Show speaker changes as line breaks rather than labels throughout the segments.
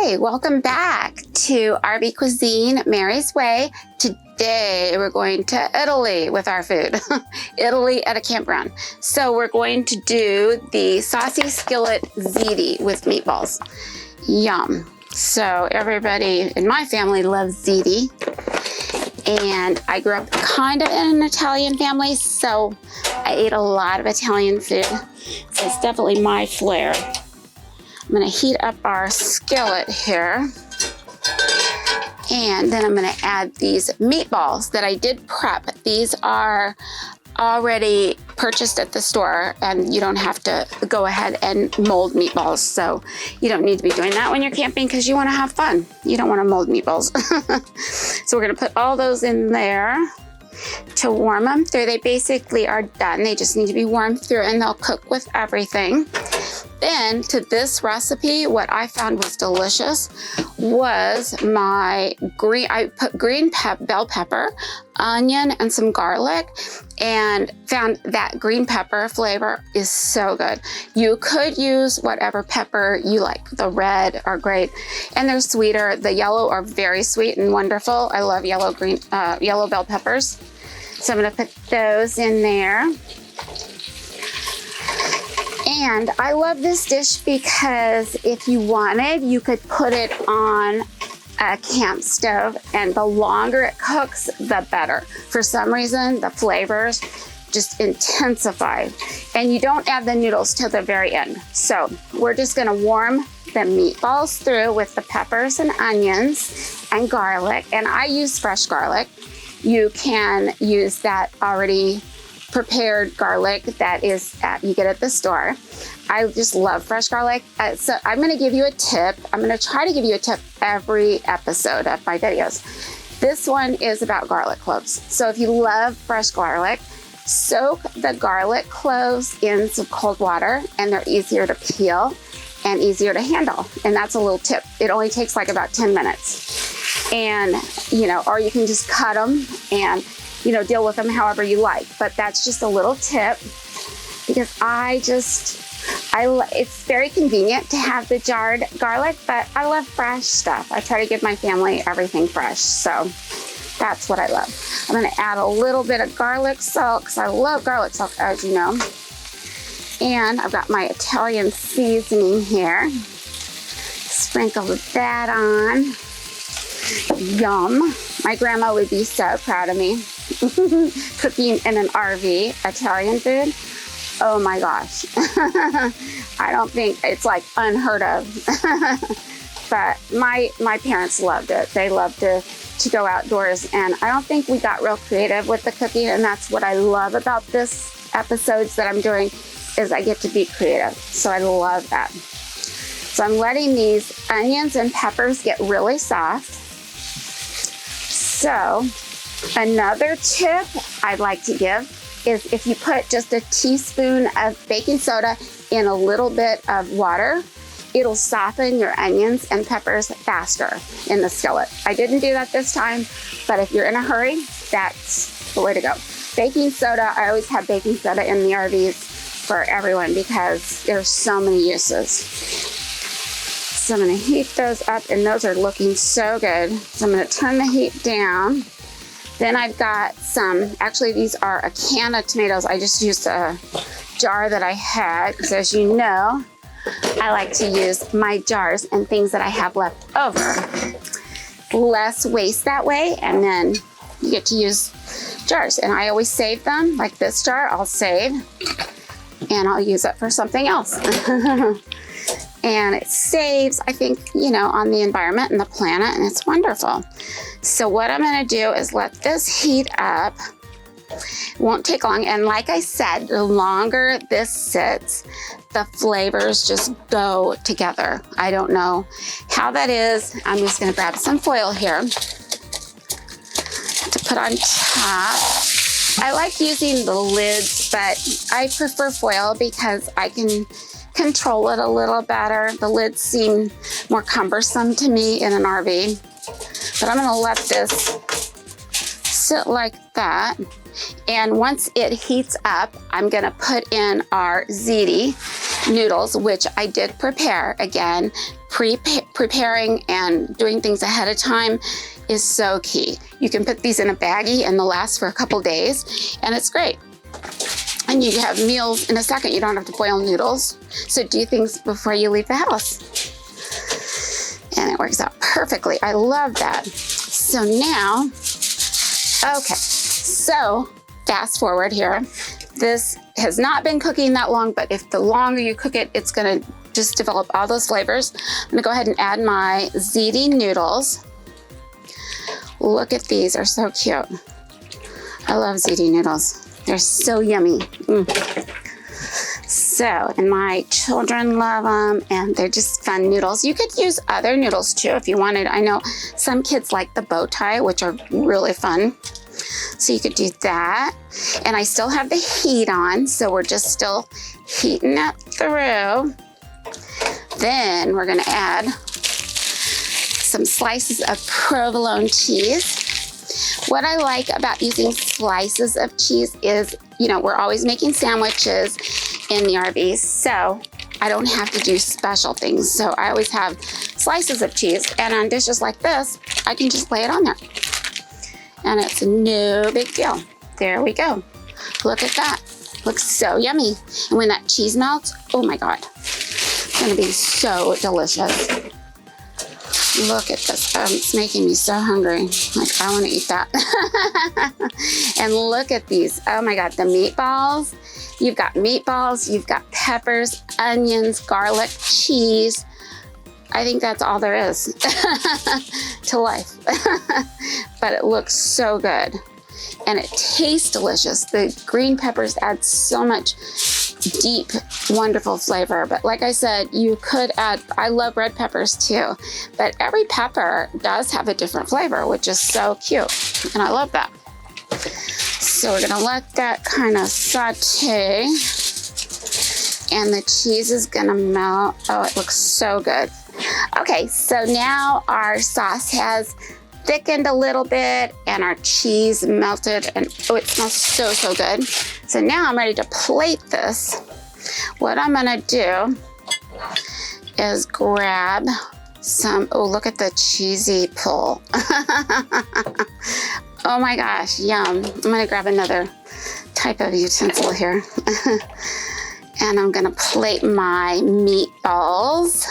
Hi, welcome back to RV Cuisine, Mary's Way. Today we're going to Italy with our food. Italy at a campground. So we're going to do the Saucy skillet ziti with meatballs. Yum. So everybody in my family loves ziti. And I grew up kind of in an Italian family, so I ate a lot of Italian food. So it's definitely my flair. I'm gonna heat up our skillet here. And then I'm gonna add these meatballs that I did prep. These are already purchased at the store, and you don't have to go ahead and mold meatballs. So you don't need to be doing that when you're camping because you wanna have fun. You don't wanna mold meatballs. So we're gonna put all those in there to warm them through. They basically are done. They just need to be warmed through and they'll cook with everything. Then to this recipe, what I found was delicious was I put green bell pepper, onion, and some garlic, and found that green pepper flavor is so good. You could use whatever pepper you like. The red are great, and they're sweeter. The yellow are very sweet and wonderful. I love yellow bell peppers. So I'm gonna put those in there. And I love this dish because if you wanted, you could put it on a camp stove, and the longer it cooks, the better. For some reason, the flavors just intensify. And you don't add the noodles till the very end. So we're just gonna warm the meatballs through with the peppers and onions and garlic. And I use fresh garlic. You can use that already prepared garlic that you get at the store. I just love fresh garlic. So I'm gonna give you a tip. I'm gonna try to give you a tip every episode of my videos. This one is about garlic cloves. So if you love fresh garlic, soak the garlic cloves in some cold water, and they're easier to peel and easier to handle. And that's a little tip. It only takes like about 10 minutes. And, or you can just cut them and deal with them however you like. But that's just a little tip because it's very convenient to have the jarred garlic, but I love fresh stuff. I try to give my family everything fresh. So that's what I love. I'm gonna add a little bit of garlic salt because I love garlic salt, as you know. And I've got my Italian seasoning here. Sprinkle that on. Yum. My grandma would be so proud of me. Cooking in an RV, Italian food. Oh my gosh. I don't think it's like unheard of. But my parents loved it. They loved to go outdoors, and I don't think we got real creative with the cooking, and that's what I love about this episodes that I'm doing is I get to be creative. So I love that. So I'm letting these onions and peppers get really soft. So another tip I'd like to give is if you put just a teaspoon of baking soda in a little bit of water, it'll soften your onions and peppers faster in the skillet. I didn't do that this time, but if you're in a hurry, that's the way to go. Baking soda, I always have baking soda in the RVs for everyone because there's so many uses. So I'm gonna heat those up, and those are looking so good. So I'm gonna turn the heat down. Then I've got actually these are a can of tomatoes. I just used a jar that I had, because as you know, I like to use my jars and things that I have left over. Less waste that way, and then you get to use jars. And I always save them, like this jar I'll save, and I'll use it for something else. And it saves, I think, on the environment and the planet, and it's wonderful. So what I'm gonna do is let this heat up. Won't take long, and like I said, the longer this sits, the flavors just go together. I don't know how that is. I'm just gonna grab some foil here to put on top. I like using the lids, but I prefer foil because I can control it a little better. The lids seem more cumbersome to me in an RV. But I'm gonna let this sit like that. And once it heats up, I'm gonna put in our ziti noodles, which I did prepare. Again, preparing and doing things ahead of time is so key. You can put these in a baggie and they'll last for a couple days, and it's great. And you have meals in a second. You don't have to boil noodles. So do things before you leave the house. And it works out perfectly. I love that. So now, okay, so fast forward here. This has not been cooking that long, but if the longer you cook it, it's gonna just develop all those flavors. I'm gonna go ahead and add my ziti noodles. Look at these, they're so cute. I love ziti noodles. They're so yummy. So, and my children love them, and they're just fun noodles. You could use other noodles too if you wanted. I know some kids like the bow tie, which are really fun. So you could do that. And I still have the heat on, so we're just still heating it through. Then we're gonna add some slices of provolone cheese. What I like about using slices of cheese is, you know, we're always making sandwiches in the RV, so I don't have to do special things. So I always have slices of cheese, and on dishes like this, I can just lay it on there. And it's no big deal. There we go. Look at that. Looks so yummy. And when that cheese melts, oh my God, it's gonna be so delicious. Look at this. It's making me so hungry. Like, I want to eat that. And look at these. Oh my God, the meatballs. You've got meatballs, you've got peppers, onions, garlic, cheese. I think that's all there is to life. But it looks so good. And it tastes delicious. The green peppers add so much deep, wonderful flavor. But like I said, you could add, I love red peppers too, but every pepper does have a different flavor, which is so cute. And I love that. So we're gonna let that kind of saute, and the cheese is gonna melt. Oh, it looks so good. Okay, so now our sauce has thickened a little bit and our cheese melted, and oh, it smells so, so good. So now I'm ready to plate this. What I'm gonna do is grab some, oh, look at the cheesy pull. Oh my gosh, yum. I'm gonna grab another type of utensil here. And I'm gonna plate my meatballs.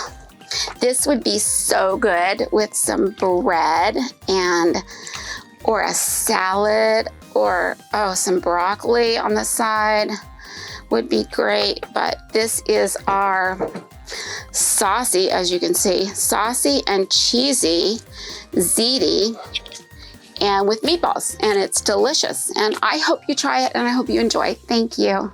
This would be so good with some bread and, or a salad, or, oh, some broccoli on the side would be great. But this is our saucy, as you can see, saucy and cheesy ziti, and with meatballs, and it's delicious. And I hope you try it, and I hope you enjoy. Thank you.